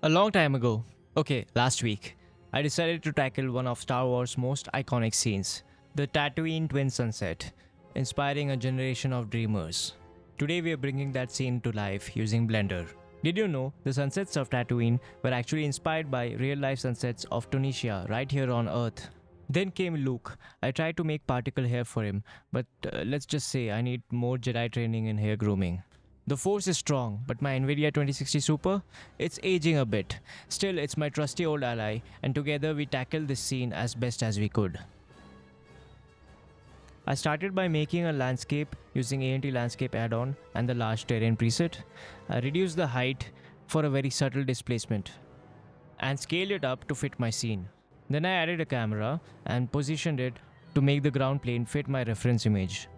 A long time ago, last week, I decided to tackle one of Star Wars' most iconic scenes, the Tatooine Twin Sunset, inspiring a generation of dreamers. Today we are bringing that scene to life using Blender. Did you know the sunsets of Tatooine were actually inspired by real-life sunsets of Tunisia right here on Earth? Then came Luke. I tried to make particle hair for him, but let's just say I need more Jedi training in hair grooming. The force is strong, but my Nvidia 2060 Super, it's aging a bit. Still, it's my trusty old ally, and together we tackled this scene as best as we could. I started by making a landscape using ANT Landscape add-on and the large terrain preset. I reduced the height for a very subtle displacement and scaled it up to fit my scene. Then I added a camera and positioned it to make the ground plane fit my reference image.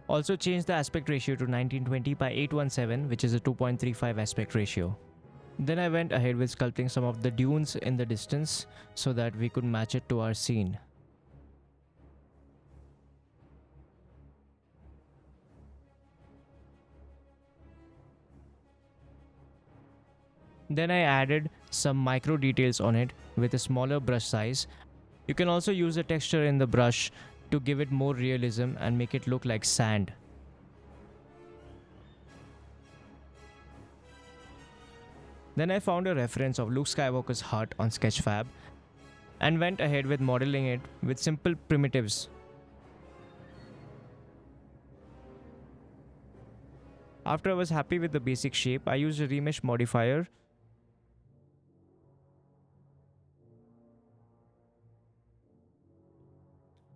Also changed the aspect ratio to 1920 by 817, which is a 2.35 aspect ratio. Then I went ahead with sculpting some of the dunes in the distance so that we could match it to our scene. Then I added some micro details on it with a smaller brush size. You can also use a texture in the brush to give it more realism and make it look like sand. Then I found a reference of Luke Skywalker's hut on Sketchfab and went ahead with modeling it with simple primitives. After I was happy with the basic shape, I used a remesh modifier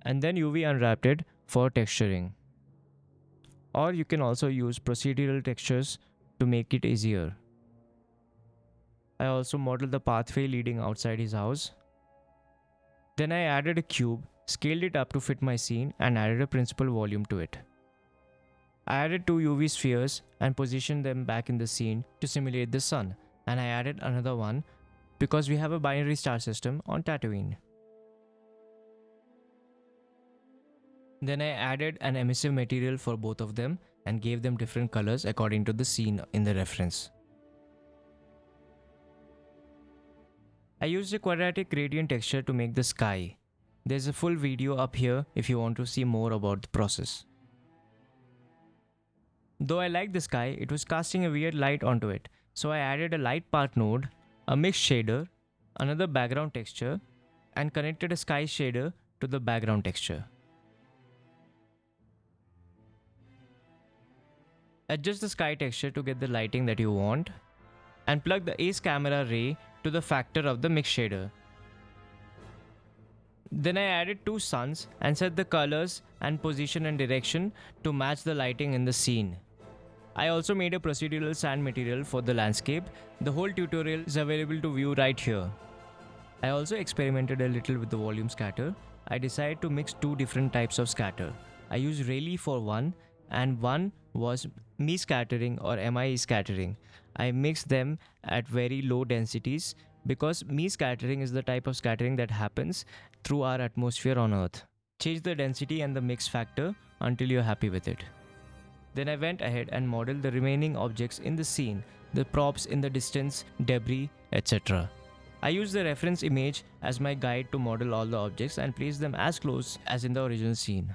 and then UV unwrapped it for texturing. Or you can also use procedural textures to make it easier. I also modeled the pathway leading outside his house. Then I added a cube, scaled it up to fit my scene and added a principal volume to it. I added two UV spheres and positioned them back in the scene to simulate the sun, and I added another one because we have a binary star system on Tatooine. Then I added an emissive material for both of them and gave them different colors according to the scene in the reference. I used a quadratic gradient texture to make the sky. There's a full video up here if you want to see more about the process. Though I liked the sky, it was casting a weird light onto it, so I added a light path node, a mix shader, another background texture, and connected a sky shader to the background texture. Adjust the sky texture to get the lighting that you want, and plug the ace camera ray to the factor of the mix shader. Then I added two suns and set the colors and position and direction to match the lighting in the scene. I also made a procedural sand material for the landscape. The whole tutorial is available to view right here. I also experimented a little with the volume scatter. I decided to mix two different types of scatter. I used Rayleigh for one, and one was me scattering or MIE scattering. I mixed them at very low densities because me scattering is the type of scattering that happens through our atmosphere on Earth. Change the density and the mix factor until you're happy with it. Then I went ahead and modeled the remaining objects in the scene, the props in the distance, debris, etc. I used the reference image as my guide to model all the objects and place them as close as in the original scene.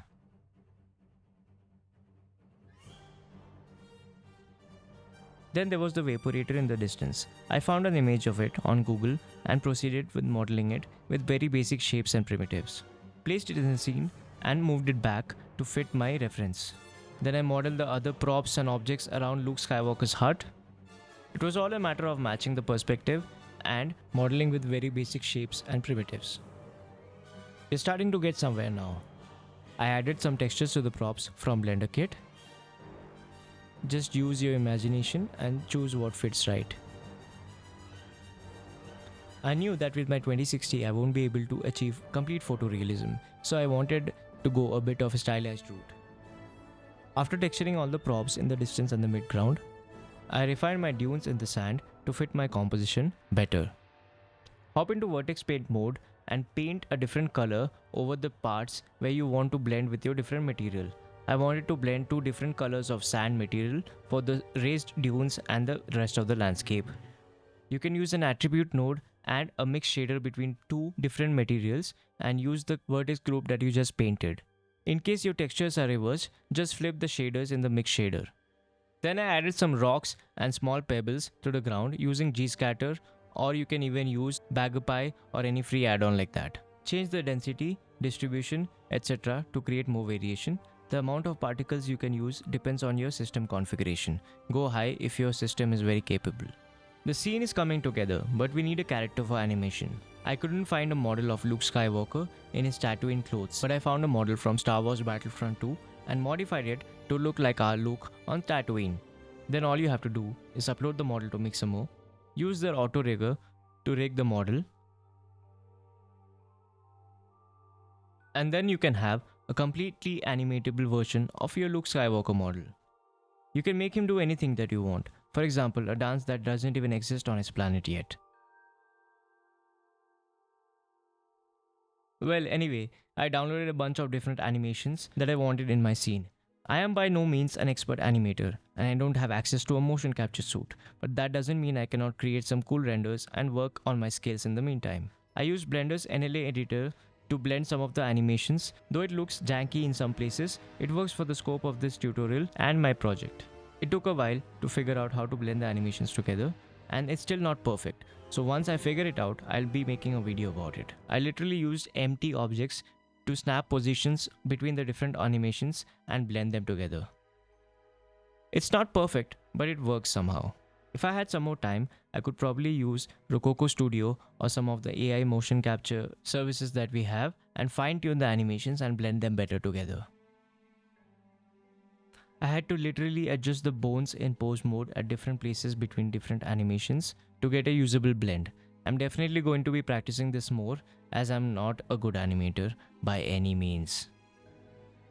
Then there was the vaporator in the distance. I found an image of it on Google and proceeded with modeling it with very basic shapes and primitives. Placed it in the scene and moved it back to fit my reference. Then I modeled the other props and objects around Luke Skywalker's hut. It was all a matter of matching the perspective and modeling with very basic shapes and primitives. We're starting to get somewhere now. I added some textures to the props from Blender Kit. Just use your imagination and choose what fits right. I knew that with my 2060 I won't be able to achieve complete photorealism, so I wanted to go a bit of a stylized route. After texturing all the props in the distance and the midground, I refined my dunes in the sand to fit my composition better. Hop into Vertex paint mode and paint a different color over the parts where you want to blend with your different material. I wanted to blend two different colors of sand material for the raised dunes and the rest of the landscape. You can use an attribute node and a mix shader between two different materials and use the vertex group that you just painted. In case your textures are reversed, just flip the shaders in the mix shader. Then I added some rocks and small pebbles to the ground using G-scatter, or you can even use Bagapie or any free add-on like that. Change the density, distribution, etc. to create more variation. The amount of particles you can use depends on your system configuration. Go high if your system is very capable. The scene is coming together, but we need a character for animation. I couldn't find a model of Luke Skywalker in his Tatooine clothes, but I found a model from Star Wars Battlefront 2 and modified it to look like our Luke on Tatooine. Then all you have to do is upload the model to Mixamo, use their auto rigger to rig the model, and then you can have a completely animatable version of your Luke Skywalker model. You can make him do anything that you want. For example, a dance that doesn't even exist on his planet yet. Well, anyway, I downloaded a bunch of different animations that I wanted in my scene. I am by no means an expert animator and I don't have access to a motion capture suite, but that doesn't mean I cannot create some cool renders and work on my skills in the meantime. I used Blender's NLA editor to blend some of the animations. Though it looks janky in some places, it works for the scope of this tutorial and my project. It took a while to figure out how to blend the animations together, and it's still not perfect. So once I figure it out, I'll be making a video about it. I literally used empty objects to snap positions between the different animations and blend them together. It's not perfect, but it works somehow. If I had some more time, I could probably use Rococo Studio or some of the AI motion capture services that we have and fine-tune the animations and blend them better together. I had to literally adjust the bones in pose mode at different places between different animations to get a usable blend. I'm definitely going to be practicing this more as I'm not a good animator by any means.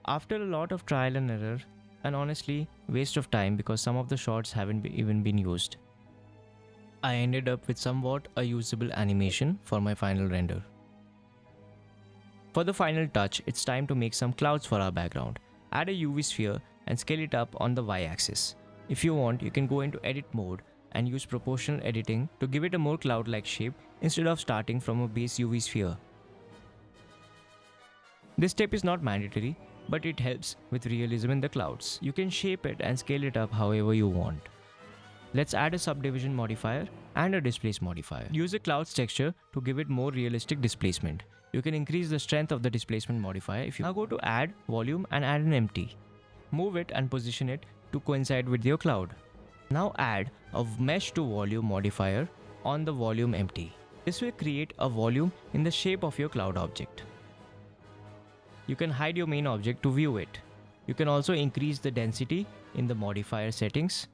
After a lot of trial and error, and honestly, waste of time because some of the shots haven't even been used, I ended up with somewhat a usable animation for my final render. For the final touch, it's time to make some clouds for our background. Add a UV sphere and scale it up on the y-axis. If you want, you can go into edit mode and use proportional editing to give it a more cloud-like shape instead of starting from a base UV sphere. This step is not mandatory, but it helps with realism in the clouds. You can shape it and scale it up however you want. Let's add a subdivision modifier and a displace modifier. Use a clouds texture to give it more realistic displacement. You can increase the strength of the displacement modifier if you now go to add volume and add an empty. Move it and position it to coincide with your cloud. Now add a mesh to volume modifier on the volume empty. This will create a volume in the shape of your cloud object. You can hide your main object to view it. You can also increase the density in the modifier settings.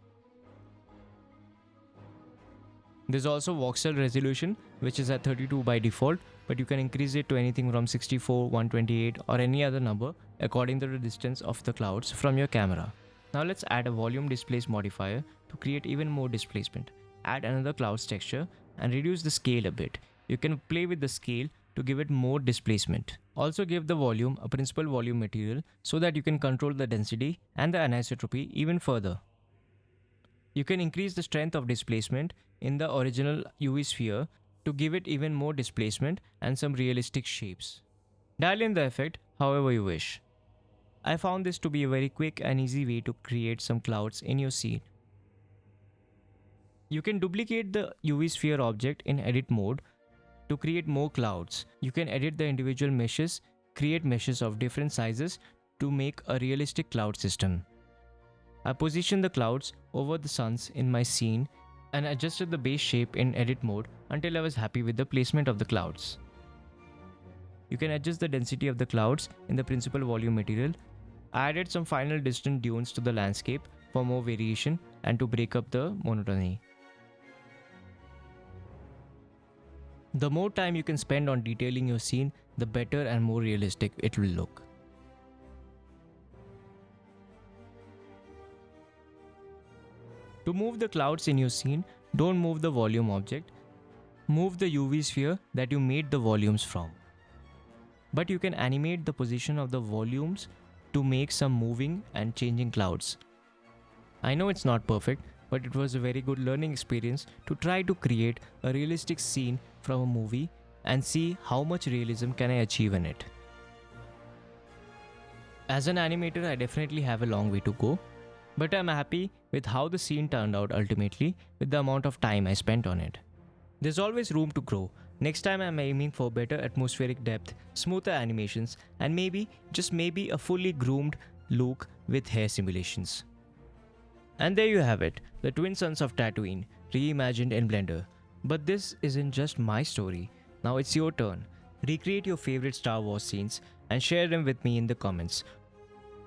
There's also voxel resolution, which is at 32 by default, but you can increase it to anything from 64, 128 or any other number according to the distance of the clouds from your camera. Now let's add a volume displace modifier to create even more displacement. Add another clouds texture and reduce the scale a bit. You can play with the scale to give it more displacement. Also give the volume a principal volume material so that you can control the density and the anisotropy even further. You can increase the strength of displacement in the original UV sphere to give it even more displacement and some realistic shapes. Dial in the effect however you wish. I found this to be a very quick and easy way to create some clouds in your scene. You can duplicate the UV sphere object in edit mode to create more clouds. You can edit the individual meshes, create meshes of different sizes to make a realistic cloud system. I positioned the clouds over the suns in my scene and adjusted the base shape in edit mode until I was happy with the placement of the clouds. You can adjust the density of the clouds in the principal volume material. I added some final distant dunes to the landscape for more variation and to break up the monotony. The more time you can spend on detailing your scene, the better and more realistic it will look. To move the clouds in your scene, don't move the volume object. Move the UV sphere that you made the volumes from. But you can animate the position of the volumes to make some moving and changing clouds. I know it's not perfect, but it was a very good learning experience to try to create a realistic scene from a movie and see how much realism can I achieve in it. As an animator, I definitely have a long way to go, but I'm happy with how the scene turned out ultimately with the amount of time I spent on it. There's always room to grow. Next time I'm aiming for better atmospheric depth, smoother animations, and maybe, just maybe, a fully groomed Luke with hair simulations. And there you have it, the Twin Suns of Tatooine, reimagined in Blender. But this isn't just my story. Now it's your turn. Recreate your favorite Star Wars scenes and share them with me in the comments.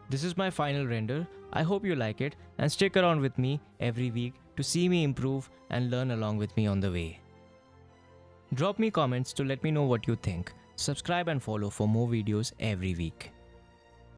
This is my final render. I hope you like it and stick around with me every week to see me improve and learn along with me on the way. Drop me comments to let me know what you think. Subscribe and follow for more videos every week.